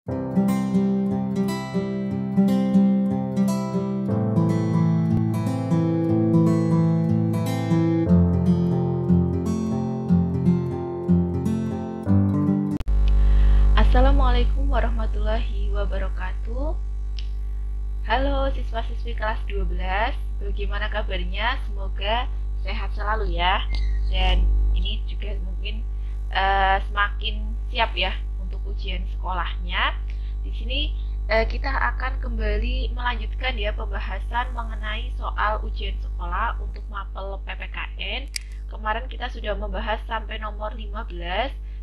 Assalamualaikum warahmatullahi wabarakatuh. Halo siswa-siswi kelas 12, bagaimana kabarnya? Semoga sehat selalu ya. Dan ini juga mungkin semakin siap ya untuk ujian sekolahnya. Di sini kita akan kembali melanjutkan ya pembahasan mengenai soal ujian sekolah untuk mapel PPKN. Kemarin kita sudah membahas sampai nomor 15.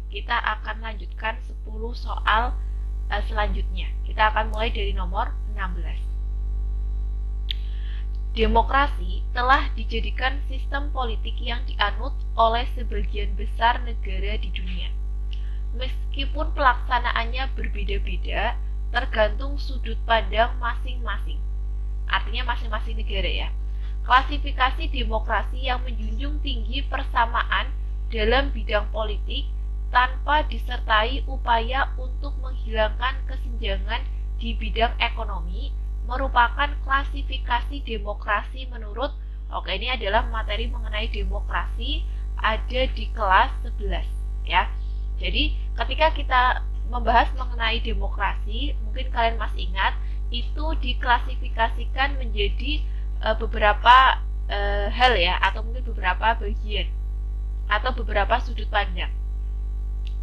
Kita akan lanjutkan 10 soal selanjutnya. Kita akan mulai dari nomor 16. Demokrasi telah dijadikan sistem politik yang dianut oleh sebagian besar negara di dunia. Meskipun pelaksanaannya berbeda-beda, tergantung sudut pandang masing-masing. Artinya masing-masing negara ya. Klasifikasi demokrasi yang menjunjung tinggi persamaan dalam bidang politik tanpa disertai upaya untuk menghilangkan kesenjangan di bidang ekonomi merupakan klasifikasi demokrasi menurut ini adalah materi mengenai demokrasi ada di kelas 11 ya. Jadi ketika kita membahas mengenai demokrasi, mungkin kalian masih ingat itu diklasifikasikan menjadi beberapa hal ya, atau mungkin beberapa bagian atau beberapa sudut pandang.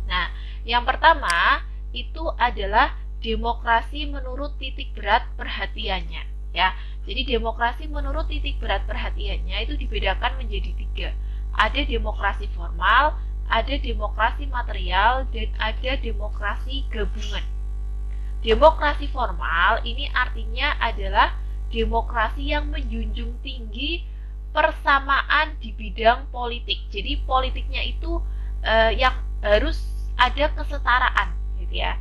Nah, yang pertama itu adalah demokrasi menurut titik berat perhatiannya ya. Jadi demokrasi menurut titik berat perhatiannya itu dibedakan menjadi 3. Ada demokrasi formal, ada demokrasi material, dan ada demokrasi gabungan. Demokrasi formal ini artinya adalah demokrasi yang menjunjung tinggi persamaan di bidang politik. Jadi politiknya itu yang harus ada kesetaraan gitu ya.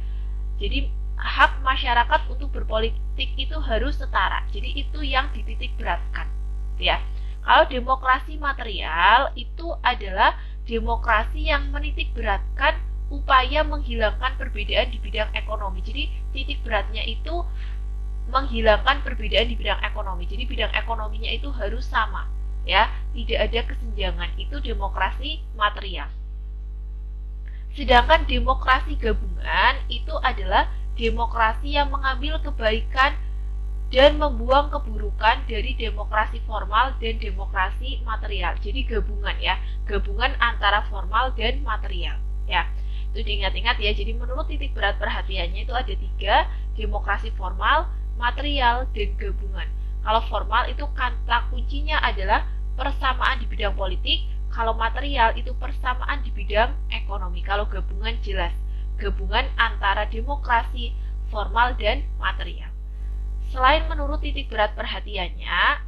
Jadi hak masyarakat untuk berpolitik itu harus setara. Jadi itu yang dititik beratkan gitu ya. Kalau demokrasi material itu adalah demokrasi yang menitik beratkan upaya menghilangkan perbedaan di bidang ekonomi. Jadi titik beratnya itu menghilangkan perbedaan di bidang ekonomi. Jadi bidang ekonominya itu harus sama ya, tidak ada kesenjangan. Itu demokrasi material. Sedangkan demokrasi gabungan itu adalah demokrasi yang mengambil kebaikan dan membuang keburukan dari demokrasi formal dan demokrasi material. Jadi gabungan ya, gabungan antara formal dan material ya. Itu diingat-ingat ya. Jadi menurut titik berat perhatiannya itu ada 3, demokrasi formal, material, dan gabungan. Kalau formal itu kata kuncinya adalah persamaan di bidang politik. Kalau material itu persamaan di bidang ekonomi. Kalau gabungan jelas gabungan antara demokrasi formal dan material. Selain menurut titik berat perhatiannya,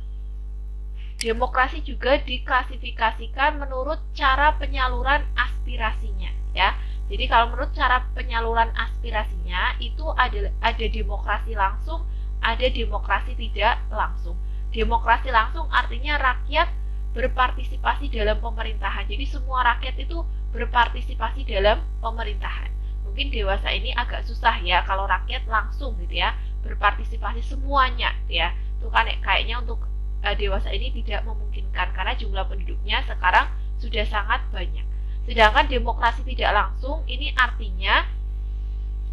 demokrasi juga diklasifikasikan menurut cara penyaluran aspirasinya ya. Jadi kalau menurut cara penyaluran aspirasinya itu ada demokrasi langsung, ada demokrasi tidak langsung. Demokrasi langsung artinya rakyat berpartisipasi dalam pemerintahan. Jadi semua rakyat itu berpartisipasi dalam pemerintahan. Mungkin dewasa ini agak susah ya kalau rakyat langsung gitu ya, berpartisipasi semuanya gitu ya. Itu kan kayaknya untuk dewasa ini tidak memungkinkan karena jumlah penduduknya sekarang sudah sangat banyak. Sedangkan demokrasi tidak langsung ini artinya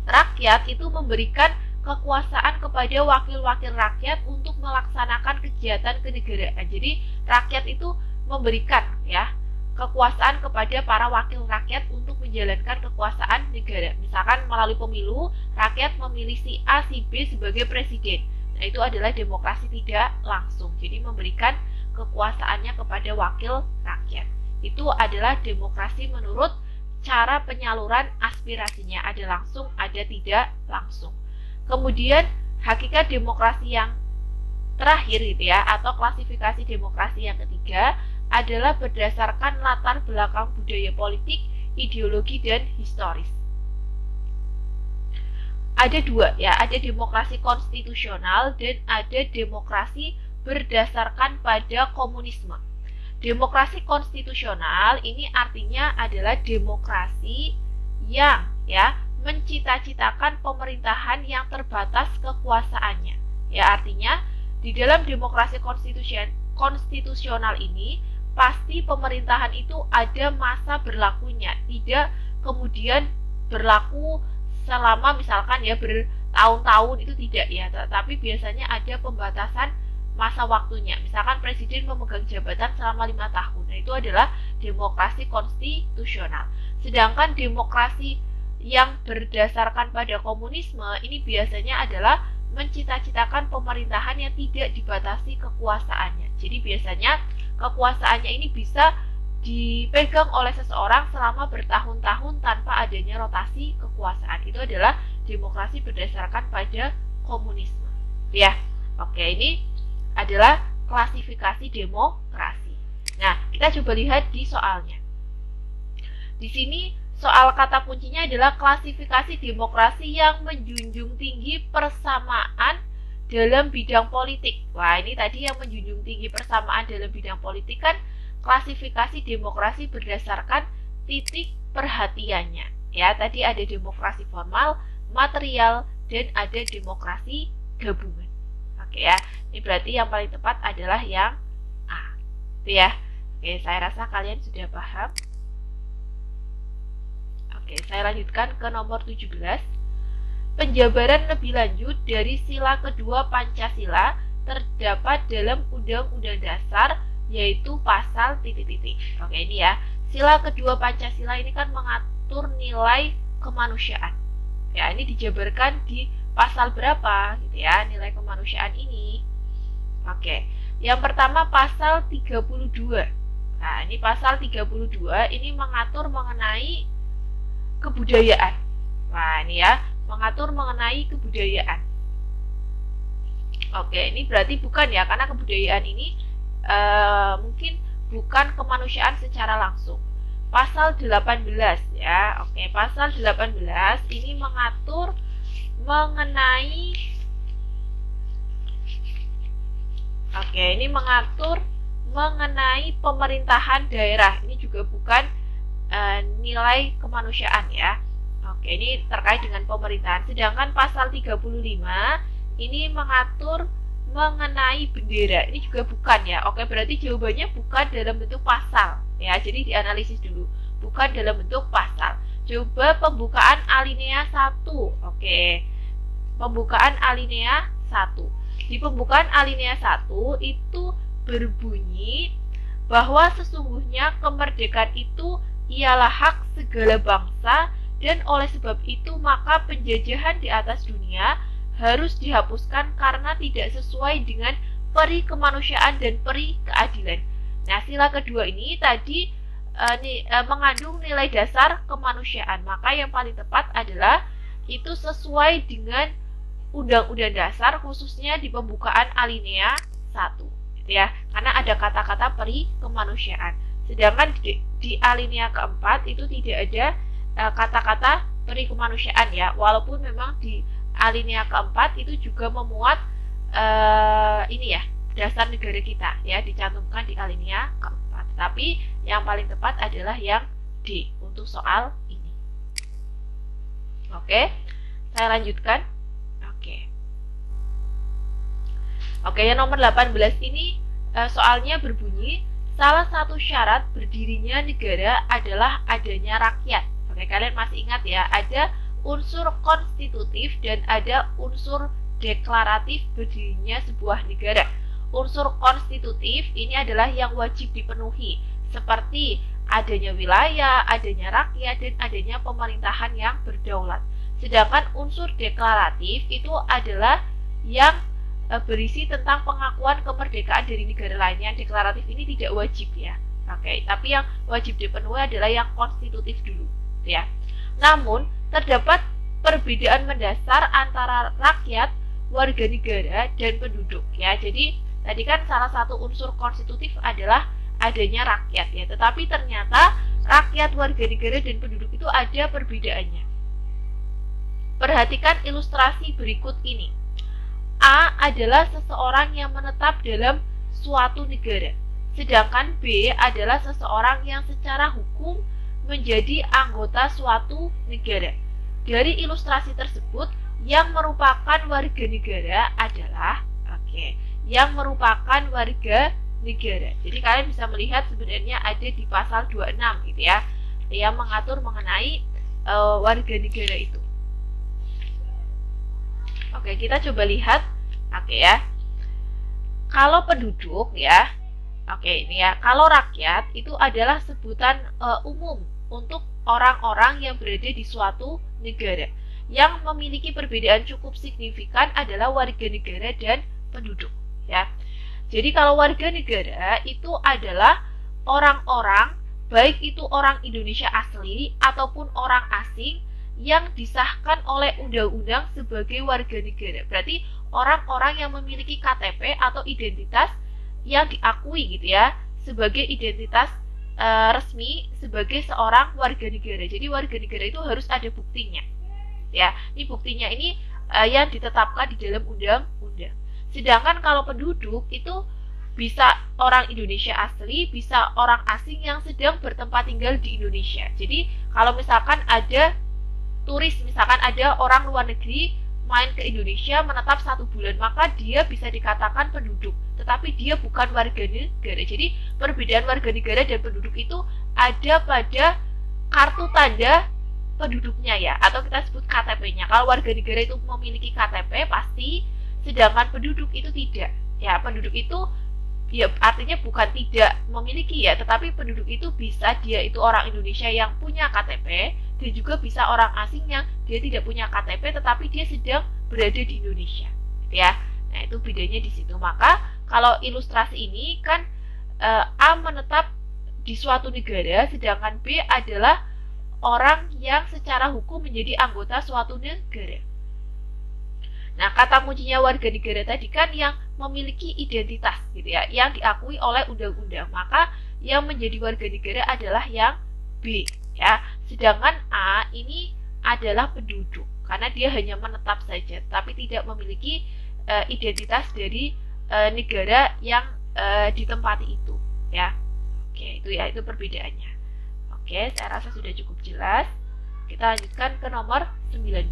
rakyat itu memberikan kekuasaan kepada wakil-wakil rakyat untuk melaksanakan kegiatan kenegaraan. Jadi rakyat itu memberikan ya kekuasaan kepada para wakil rakyat untuk menjalankan kekuasaan negara. Misalkan melalui pemilu, rakyat memilih si A, si B sebagai presiden. Nah, itu adalah demokrasi tidak langsung. Jadi memberikan kekuasaannya kepada wakil rakyat. Itu adalah demokrasi menurut cara penyaluran aspirasinya. Ada langsung, ada tidak langsung. Kemudian hakikat demokrasi yang terakhir gitu ya, atau klasifikasi demokrasi yang ketiga adalah berdasarkan latar belakang budaya politik, ideologi, dan historis. Ada 2 ya, ada demokrasi konstitusional dan ada demokrasi berdasarkan pada komunisme. Demokrasi konstitusional ini artinya adalah demokrasi yang ya mencita-citakan pemerintahan yang terbatas kekuasaannya. Ya, artinya di dalam demokrasi konstitusional ini pasti pemerintahan itu ada masa berlakunya, tidak kemudian berlaku selama misalkan ya bertahun-tahun, itu tidak ya, tapi biasanya ada pembatasan masa waktunya. Misalkan presiden memegang jabatan selama 5 tahun. Nah, itu adalah demokrasi konstitusional. Sedangkan demokrasi yang berdasarkan pada komunisme ini biasanya adalah mencita-citakan pemerintahan yang tidak dibatasi kekuasaannya. Jadi biasanya kekuasaannya ini bisa dipegang oleh seseorang selama bertahun-tahun tanpa adanya rotasi kekuasaan. Itu adalah demokrasi berdasarkan pada komunisme. Ya, oke, ini adalah klasifikasi demokrasi. Nah, kita coba lihat di soalnya. Di sini soal kata kuncinya adalah klasifikasi demokrasi yang menjunjung tinggi persamaan dalam bidang politik. Wah, ini tadi yang menjunjung tinggi persamaan dalam bidang politik kan klasifikasi demokrasi berdasarkan titik perhatiannya. Ya, tadi ada demokrasi formal, material, dan ada demokrasi gabungan. Oke ya, ini berarti yang paling tepat adalah yang A. Itu ya. Oke, saya rasa kalian sudah paham. Oke, saya lanjutkan ke nomor 17. Penjabaran lebih lanjut dari sila kedua Pancasila terdapat dalam Undang-Undang Dasar, yaitu pasal titik-titik. Oke, ini ya. Sila kedua Pancasila ini kan mengatur nilai kemanusiaan. Ya, ini dijabarkan di pasal berapa gitu ya, nilai kemanusiaan ini. Oke, yang pertama pasal 32. Nah, ini pasal 32 ini mengatur mengenai kebudayaan. Nah, ini ya, mengatur mengenai kebudayaan. Oke, ini berarti bukan ya, karena kebudayaan ini mungkin bukan kemanusiaan secara langsung. Pasal 18 ya. Oke, pasal 18 ini mengatur mengenai pemerintahan daerah. Ini juga bukan nilai kemanusiaan ya. Oke, ini terkait dengan pemerintahan. Sedangkan pasal 35 ini mengatur mengenai bendera. Ini juga bukan ya. Oke, berarti jawabannya bukan dalam bentuk pasal ya. Jadi dianalisis dulu. Bukan dalam bentuk pasal. Coba pembukaan alinea 1. Oke. Pembukaan alinea 1. Di pembukaan alinea 1 itu berbunyi bahwa sesungguhnya kemerdekaan itu ialah hak segala bangsa, dan oleh sebab itu maka penjajahan di atas dunia harus dihapuskan karena tidak sesuai dengan peri kemanusiaan dan peri keadilan. Nah, sila kedua ini tadi mengandung nilai dasar kemanusiaan. Maka yang paling tepat adalah itu sesuai dengan Undang-Undang Dasar, khususnya di pembukaan alinea 1 gitu ya, karena ada kata-kata peri kemanusiaan. Sedangkan di alinea keempat itu tidak ada kata-kata peri kemanusiaan ya, walaupun memang di alinea keempat itu juga memuat ini ya, dasar negara kita ya, dicantumkan di alinea keempat. Tapi yang paling tepat adalah yang D untuk soal ini. Oke, saya lanjutkan. Oke, yang nomor 18 ini soalnya berbunyi salah satu syarat berdirinya negara adalah adanya rakyat. Oke, kalian masih ingat ya, ada unsur konstitutif dan ada unsur deklaratif berdirinya sebuah negara. Unsur konstitutif ini adalah yang wajib dipenuhi, seperti adanya wilayah, adanya rakyat, dan adanya pemerintahan yang berdaulat. Sedangkan unsur deklaratif itu adalah yang berisi tentang pengakuan kemerdekaan dari negara lainnya. Deklaratif ini tidak wajib ya. Oke, tapi yang wajib dipenuhi adalah yang konstitutif dulu ya. Namun terdapat perbedaan mendasar antara rakyat, warga negara, dan penduduk ya. Jadi tadi kan salah satu unsur konstitutif adalah adanya rakyat ya, tetapi ternyata rakyat, warga negara, dan penduduk itu ada perbedaannya. Perhatikan ilustrasi berikut ini. A adalah seseorang yang menetap dalam suatu negara, sedangkan B adalah seseorang yang secara hukum menjadi anggota suatu negara. dari ilustrasi tersebut yang merupakan warga negara adalah yang merupakan warga negara. Jadi kalian bisa melihat sebenarnya ada di pasal 26 gitu ya, yang mengatur mengenai warga negara itu. Oke, kita coba lihat. Oke ya. Kalau penduduk ya. Oke, ini ya. Kalau rakyat itu adalah sebutan umum untuk orang-orang yang berada di suatu negara. Yang memiliki perbedaan cukup signifikan adalah warga negara dan penduduk ya. Jadi kalau warga negara itu adalah orang-orang, baik itu orang Indonesia asli ataupun orang asing yang disahkan oleh undang-undang sebagai warga negara. Berarti orang-orang yang memiliki KTP atau identitas yang diakui gitu ya, sebagai identitas resmi sebagai seorang warga negara. Jadi warga negara itu harus ada buktinya. Ya, ini buktinya ini yang ditetapkan di dalam undang-undang. Sedangkan kalau penduduk itu bisa orang Indonesia asli, bisa orang asing yang sedang bertempat tinggal di Indonesia. Jadi kalau misalkan ada turis, misalkan ada orang luar negeri main ke Indonesia menetap 1 bulan, maka dia bisa dikatakan penduduk, tetapi dia bukan warga negara. Jadi perbedaan warga negara dan penduduk itu ada pada kartu tanda penduduknya ya, atau kita sebut KTP-nya. Kalau warga negara itu memiliki KTP pasti, sedangkan penduduk itu tidak. Ya, penduduk itu ya artinya bukan tidak memiliki ya, tetapi penduduk itu bisa dia itu orang Indonesia yang punya KTP, dan juga bisa orang asing yang dia tidak punya KTP tetapi dia sedang berada di Indonesia, ya. Nah, itu bedanya di situ. Maka kalau ilustrasi ini kan A menetap di suatu negara, sedangkan B adalah orang yang secara hukum menjadi anggota suatu negara. Nah, kata kuncinya warga negara tadi kan yang memiliki identitas gitu ya, yang diakui oleh undang-undang. Maka yang menjadi warga negara adalah yang B ya. Sedangkan A ini adalah penduduk karena dia hanya menetap saja tapi tidak memiliki identitas dari negara yang ditempati itu ya. Oke, itu ya, itu perbedaannya. Oke, saya rasa sudah cukup jelas. Kita lanjutkan ke nomor 19.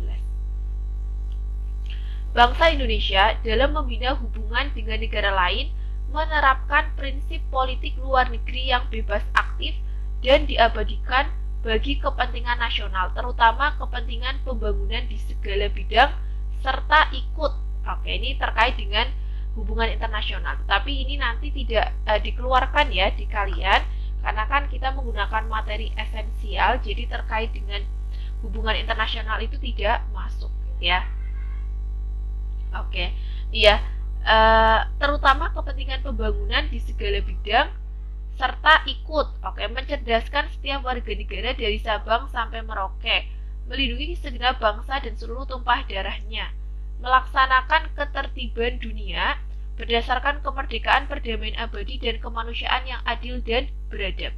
Bangsa Indonesia dalam membina hubungan dengan negara lain menerapkan prinsip politik luar negeri yang bebas aktif dan diabadikan bagi kepentingan nasional, terutama kepentingan pembangunan di segala bidang, serta ikut. Oke, ini terkait dengan hubungan internasional, tetapi ini nanti tidak dikeluarkan ya di kalian, karena kan kita menggunakan materi esensial, jadi terkait dengan hubungan internasional itu tidak masuk ya. Oke, iya, terutama kepentingan pembangunan di segala bidang serta ikut. Oke, mencerdaskan setiap warga negara dari Sabang sampai Merauke, melindungi segenap bangsa dan seluruh tumpah darahnya, melaksanakan ketertiban dunia berdasarkan kemerdekaan, perdamaian abadi dan kemanusiaan yang adil dan beradab,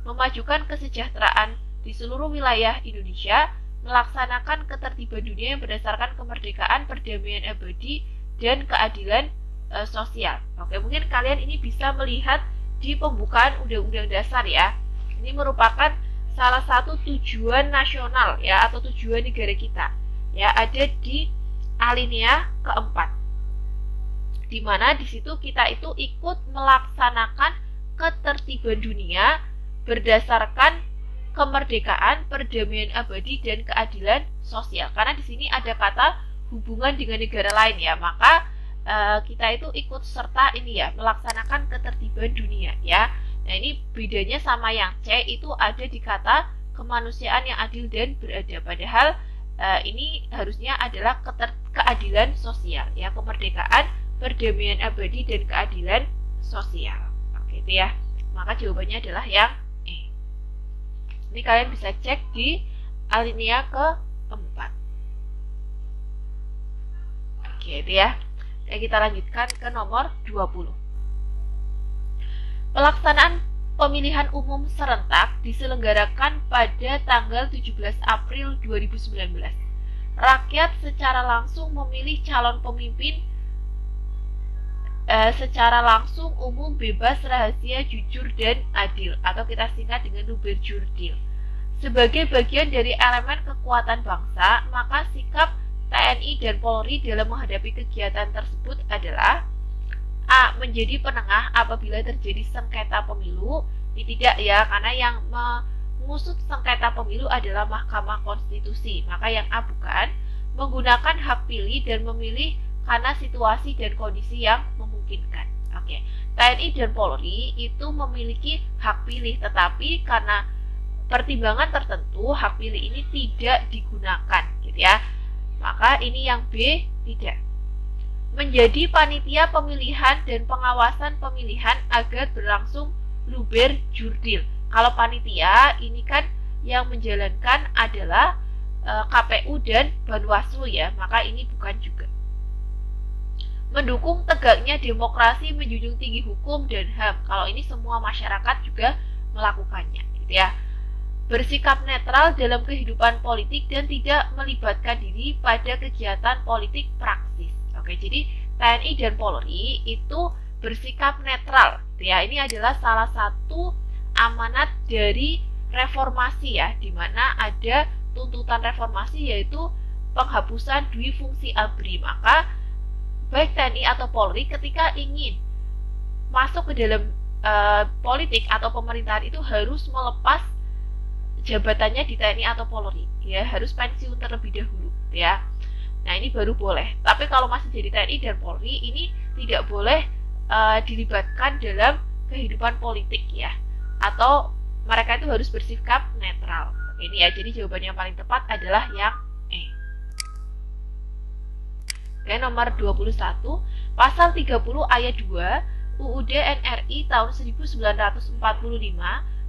memajukan kesejahteraan di seluruh wilayah Indonesia, melaksanakan ketertiban dunia yang berdasarkan kemerdekaan, perdamaian abadi, dan keadilan sosial. Oke, mungkin kalian ini bisa melihat di pembukaan Undang-Undang Dasar ya. Ini merupakan salah satu tujuan nasional ya, atau tujuan negara kita. Ya, ada di alinea keempat. Di mana di situ kita itu ikut melaksanakan ketertiban dunia berdasarkan kemerdekaan, perdamaian abadi, dan keadilan sosial. Karena di sini ada kata hubungan dengan negara lain ya, maka kita itu ikut serta ini ya, melaksanakan ketertiban dunia ya. Nah, ini bedanya sama yang C, itu ada di kata kemanusiaan yang adil dan beradab. Padahal ini harusnya adalah keadilan sosial ya, kemerdekaan, perdamaian abadi, dan keadilan sosial. Oke, itu ya. Maka jawabannya adalah yang E. Ini kalian bisa cek di alinea keempat. Oke, itu ya. Oke, kita lanjutkan ke nomor 20. Pelaksanaan pemilihan umum serentak diselenggarakan pada tanggal 17 April 2019. Rakyat secara langsung memilih calon pemimpin secara langsung, umum, bebas, rahasia, jujur, dan adil, atau kita singkat dengan Nuberjurdil. Sebagai bagian dari elemen kekuatan bangsa, maka sikap TNI dan Polri dalam menghadapi kegiatan tersebut adalah A. Menjadi penengah apabila terjadi sengketa pemilu. Ini tidak ya, karena yang mengusut sengketa pemilu adalah Mahkamah Konstitusi. Maka yang A bukan. Menggunakan hak pilih dan memilih karena situasi dan kondisi yang memungkinkan. Oke. TNI dan Polri itu memiliki hak pilih, tetapi karena pertimbangan tertentu hak pilih ini tidak digunakan, gitu ya. Maka ini yang B tidak. Menjadi panitia pemilihan dan pengawasan pemilihan agar berlangsung luber jurdil. Kalau panitia ini kan yang menjalankan adalah KPU dan Bawaslu ya, maka ini bukan juga. Mendukung tegaknya demokrasi, menjunjung tinggi hukum dan HAM. Kalau ini semua masyarakat juga melakukannya, gitu ya. Bersikap netral dalam kehidupan politik dan tidak melibatkan diri pada kegiatan politik praktis. Oke, jadi TNI dan Polri itu bersikap netral. Ya, ini adalah salah satu amanat dari reformasi ya, di mana ada tuntutan reformasi yaitu penghapusan dui fungsi ABRI. Maka baik TNI atau Polri ketika ingin masuk ke dalam politik atau pemerintahan itu harus melepas jabatannya di TNI atau Polri, ya harus pensiun terlebih dahulu, ya. Nah ini baru boleh. Tapi kalau masih jadi TNI dan Polri ini tidak boleh dilibatkan dalam kehidupan politik, ya. Atau mereka itu harus bersikap netral. Ini ya. Jadi jawaban yang paling tepat adalah yang E. Oke, nomor 21, pasal 30 ayat 2 UUD NRI tahun 1945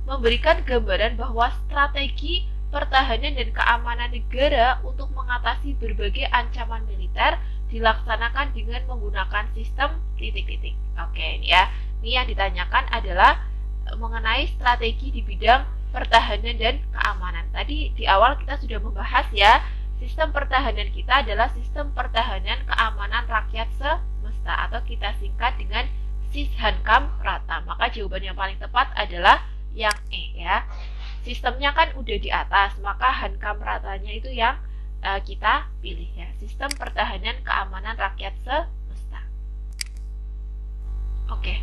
memberikan gambaran bahwa strategi pertahanan dan keamanan negara untuk mengatasi berbagai ancaman militer dilaksanakan dengan menggunakan sistem titik-titik. Oke, ini ya. Ini yang ditanyakan adalah mengenai strategi di bidang pertahanan dan keamanan. Tadi di awal kita sudah membahas ya, sistem pertahanan kita adalah sistem pertahanan keamanan rakyat semesta atau kita singkat dengan Sishankam Rata. Maka jawaban yang paling tepat adalah yang E ya. Sistemnya kan udah di atas, maka Hankam Ratanya itu yang kita pilih ya. Sistem pertahanan keamanan rakyat semesta. Oke.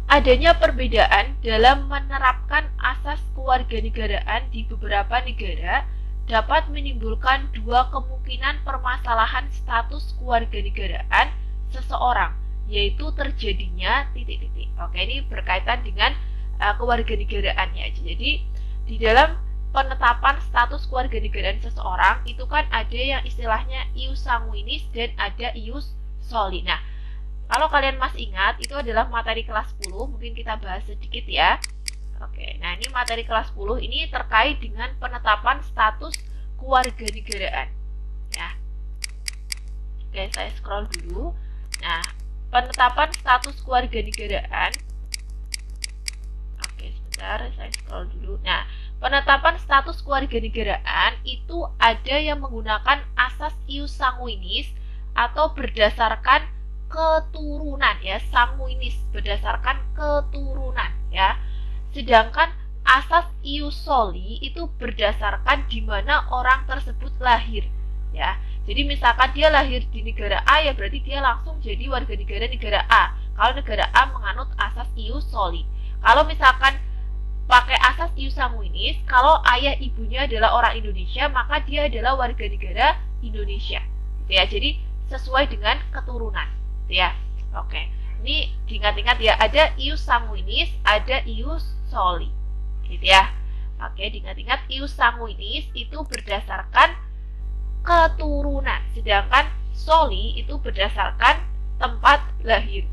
Adanya perbedaan dalam menerapkan asas kewarganegaraan di beberapa negara dapat menimbulkan dua kemungkinan permasalahan status kewarganegaraan seseorang, yaitu terjadinya titik-titik. Oke, ini berkaitan dengan kewarganegaraan ya. Jadi di dalam penetapan status kewarganegaraan seseorang itu kan ada yang istilahnya ius sanguinis dan ada ius soli. Nah, kalau kalian masih ingat itu adalah materi kelas 10, mungkin kita bahas sedikit ya. Oke, nah ini materi kelas 10 ini terkait dengan penetapan status kewarganegaraan ya. Oke, saya scroll dulu. Nah, penetapan status kewarganegaraan. Saya scroll dulu. Nah, penetapan status kewarganegaraan itu ada yang menggunakan asas ius sanguinis atau berdasarkan keturunan ya, sanguinis berdasarkan keturunan ya. Sedangkan asas ius soli itu berdasarkan di mana orang tersebut lahir ya. Jadi misalkan dia lahir di negara A ya berarti dia langsung jadi warga negara A. Kalau negara A menganut asas ius soli. Kalau misalkan pakai asas ius sanguinis, kalau ayah ibunya adalah orang Indonesia, maka dia adalah warga negara Indonesia. Gitu ya. Jadi sesuai dengan keturunan, gitu ya. Oke. Ini diingat-ingat ya, ada ius sanguinis, ada ius soli. Gitu ya. Oke, diingat-ingat ius sanguinis itu berdasarkan keturunan, sedangkan soli itu berdasarkan tempat lahir.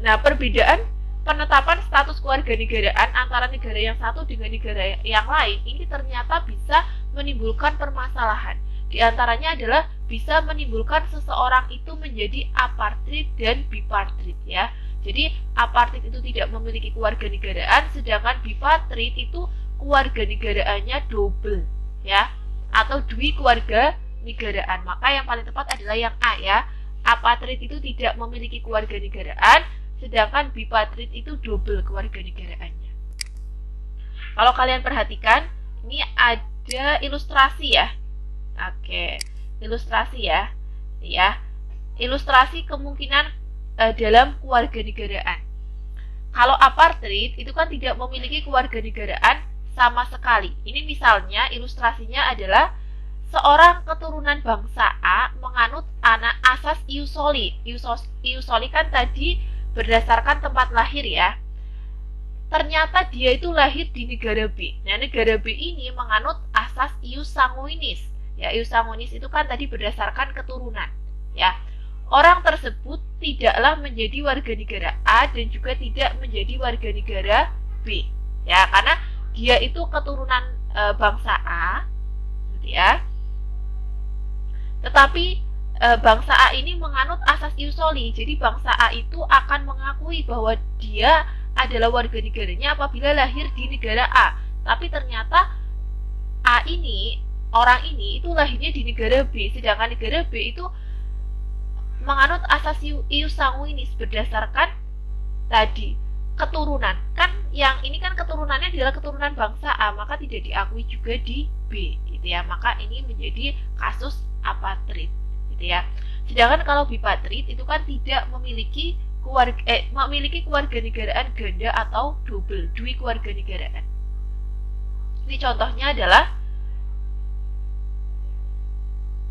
Nah, perbedaan penetapan status kewarganegaraan antara negara yang satu dengan negara yang lain ini ternyata bisa menimbulkan permasalahan. Di antaranya adalah bisa menimbulkan seseorang itu menjadi apatrid dan bipatrid ya. Jadi apatrid itu tidak memiliki kewarganegaraan, sedangkan bipatrid itu kewarganegaraannya double ya, atau dui kewarganegaraan. Maka yang paling tepat adalah yang A ya. Apatrid itu tidak memiliki kewarganegaraan, sedangkan bipatrid itu double kewarganegaraannya. Kalau kalian perhatikan, Ini ada ilustrasi ya. Oke, ilustrasi ya. Ya. Ilustrasi kemungkinan dalam kewarganegaraan. Kalau apartheid itu kan tidak memiliki kewarganegaraan sama sekali. Ini misalnya ilustrasinya adalah seorang keturunan bangsa A menganut asas ius soli. Ius soli kan tadi berdasarkan tempat lahir ya. Ternyata dia itu lahir di negara B. Nah, negara B ini menganut asas ius sanguinis. Ya, ius sanguinis itu kan tadi berdasarkan keturunan. Ya, orang tersebut tidaklah menjadi warga negara A dan juga tidak menjadi warga negara B. Ya, karena dia itu keturunan bangsa A, gitu ya. Tetapi bangsa A ini menganut asas ius soli. Jadi bangsa A itu akan mengakui bahwa dia adalah warga negaranya apabila lahir di negara A. Tapi ternyata A ini, orang ini itu lahirnya di negara B, sedangkan negara B itu menganut asas ius sanguinis berdasarkan tadi keturunan. Kan yang ini kan keturunannya adalah keturunan bangsa A, maka tidak diakui juga di B, gitu ya. Maka ini menjadi kasus apartheid, gitu ya. Sedangkan kalau bipatrid itu kan tidak memiliki kewarganegaraan ganda atau double, dui kewarganegaraan. Ini contohnya adalah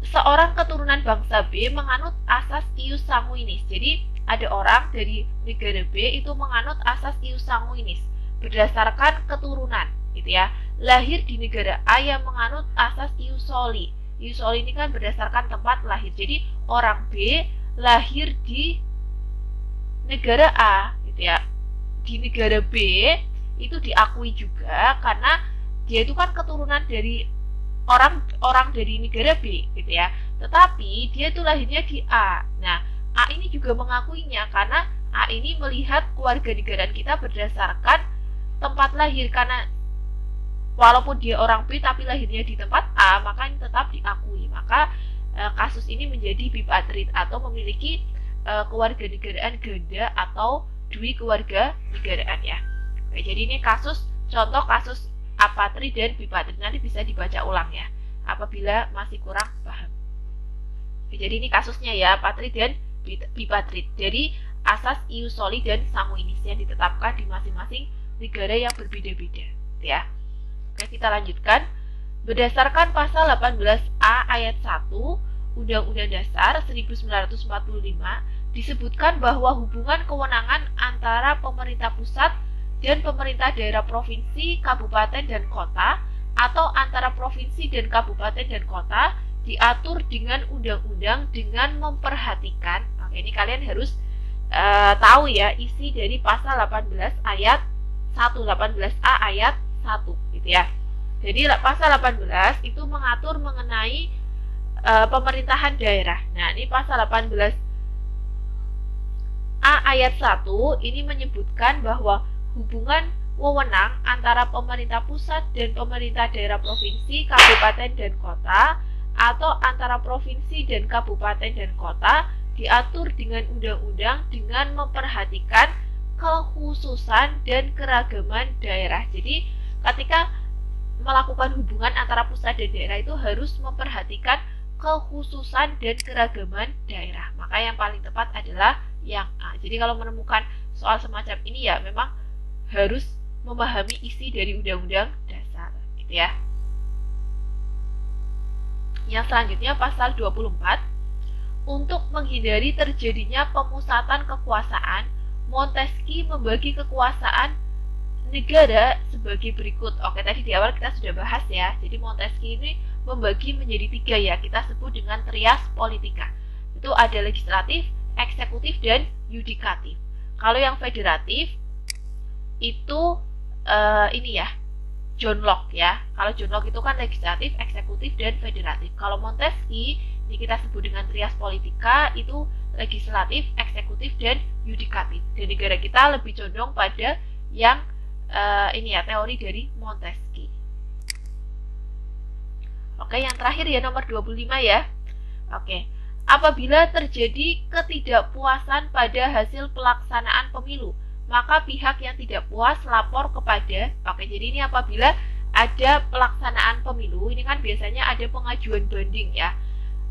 seorang keturunan bangsa B menganut asas ius sanguinis. Jadi ada orang dari negara B itu menganut asas ius sanguinis berdasarkan keturunan, gitu ya. Lahir di negara A yang menganut asas ius soli. Ius soli ini kan berdasarkan tempat lahir. Jadi orang B lahir di negara A, gitu ya. Di negara B itu diakui juga karena dia itu kan keturunan dari orang dari negara B, gitu ya. Tetapi dia itu lahirnya di A. Nah, A ini juga mengakuinya karena A ini melihat kewarganegaraan kita berdasarkan tempat lahir, karena walaupun dia orang B tapi lahirnya di tempat A, maka ini tetap diakui. Maka kasus ini menjadi bipatrid atau memiliki kewarganegaraan ganda atau dui kewarganegaraan ya. Oke, jadi ini contoh kasus apatrid dan bipatrid. Nanti bisa dibaca ulang ya apabila masih kurang paham. Oke, jadi ini kasusnya ya, apatrid dan bipatrid. Jadi asas ius soli dan sanguinis yang ditetapkan di masing-masing negara yang berbeda-beda ya. Oke, kita lanjutkan. Berdasarkan pasal 18A ayat 1 Undang-Undang Dasar 1945 disebutkan bahwa hubungan kewenangan antara pemerintah pusat dan pemerintah daerah provinsi, kabupaten, dan kota atau antara provinsi dan kabupaten dan kota diatur dengan undang-undang dengan memperhatikan. Oke, ini kalian harus tahu ya isi dari pasal 18 ayat 1, 18A ayat 1 gitu ya. Jadi pasal 18 itu mengatur mengenai pemerintahan daerah. Nah, ini pasal 18A ayat 1 ini menyebutkan bahwa hubungan wewenang antara pemerintah pusat dan pemerintah daerah provinsi, kabupaten, dan kota atau antara provinsi dan kabupaten dan kota diatur dengan undang-undang dengan memperhatikan kekhususan dan keragaman daerah. Jadi, ketika melakukan hubungan antara pusat dan daerah itu harus memperhatikan kekhususan dan keragaman daerah. Maka yang paling tepat adalah yang A. Jadi kalau menemukan soal semacam ini ya memang harus memahami isi dari undang-undang dasar, gitu ya. Yang selanjutnya pasal 24. Untuk menghindari terjadinya pemusatan kekuasaan, Montesquieu membagi kekuasaan negara sebagai berikut. Oke, tadi di awal kita sudah bahas ya. Jadi Montesquieu ini membagi menjadi 3 ya, kita sebut dengan trias politika. Itu ada legislatif, eksekutif, dan yudikatif. Kalau yang federatif itu ini ya, John Locke ya. Kalau John Locke itu kan legislatif, eksekutif, dan federatif. Kalau Montesquieu ini kita sebut dengan trias politika, itu legislatif, eksekutif, dan yudikatif. Dan negara kita lebih condong pada yang ini ya, teori dari Montesquieu. Oke, yang terakhir ya nomor 25 ya. Oke, apabila terjadi ketidakpuasan pada hasil pelaksanaan pemilu, maka pihak yang tidak puas lapor kepada, oke, jadi ini apabila ada pelaksanaan pemilu, ini kan biasanya ada pengajuan banding ya,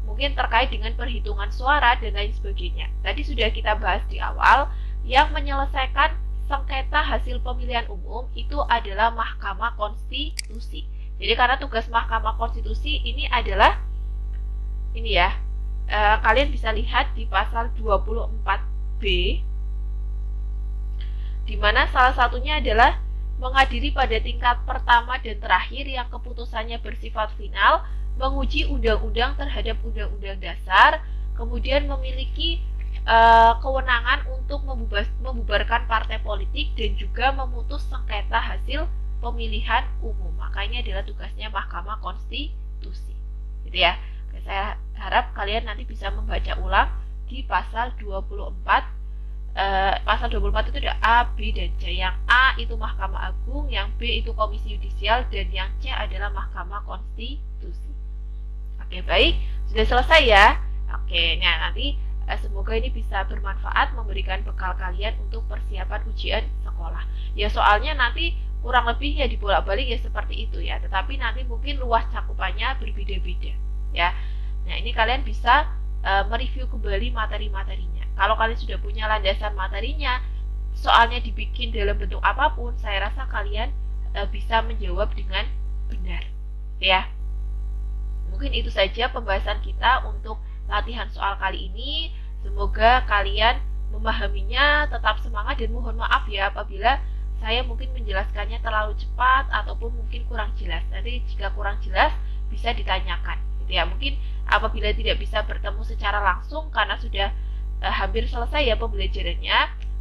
mungkin terkait dengan perhitungan suara dan lain sebagainya. Tadi sudah kita bahas di awal, yang menyelesaikan sengketa hasil pemilihan umum itu adalah Mahkamah Konstitusi. Jadi karena tugas Mahkamah Konstitusi ini adalah ini ya, kalian bisa lihat di pasal 24B, di mana salah satunya adalah mengadili pada tingkat pertama dan terakhir yang keputusannya bersifat final, menguji undang-undang terhadap undang-undang dasar, kemudian memiliki kewenangan untuk membubarkan partai politik dan juga memutus sengketa hasil pemilihan umum. Makanya adalah tugasnya Mahkamah Konstitusi. Gitu ya. Oke, saya harap kalian nanti bisa membaca ulang di pasal 24. Pasal 24 itu ada A, B, dan C. Yang A itu Mahkamah Agung, yang B itu Komisi Yudisial, dan yang C adalah Mahkamah Konstitusi. Oke, baik. Sudah selesai ya? Oke, nah nanti semoga ini bisa bermanfaat, memberikan bekal kalian untuk persiapan ujian sekolah. Ya soalnya nanti kurang lebih ya dibolak-balik ya seperti itu ya. Tetapi nanti mungkin luas cakupannya berbeda-beda ya. Nah ini kalian bisa mereview kembali materi-materinya. Kalau kalian sudah punya landasan materinya, soalnya dibikin dalam bentuk apapun, saya rasa kalian bisa menjawab dengan benar ya. Mungkin itu saja pembahasan kita untuk latihan soal kali ini. Semoga kalian memahaminya, tetap semangat, dan mohon maaf ya apabila saya mungkin menjelaskannya terlalu cepat ataupun mungkin kurang jelas. Nanti jika kurang jelas bisa ditanyakan gitu ya. Mungkin apabila tidak bisa bertemu secara langsung karena sudah hampir selesai ya pembelajarannya,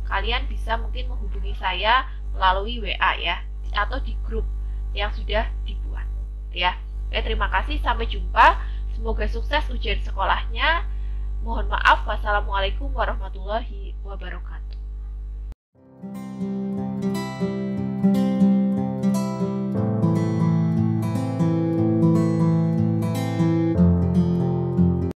kalian bisa mungkin menghubungi saya melalui WA ya, atau di grup yang sudah dibuat ya. Oke, terima kasih, sampai jumpa, semoga sukses ujian sekolahnya. Mohon maaf, wassalamualaikum warahmatullahi wabarakatuh.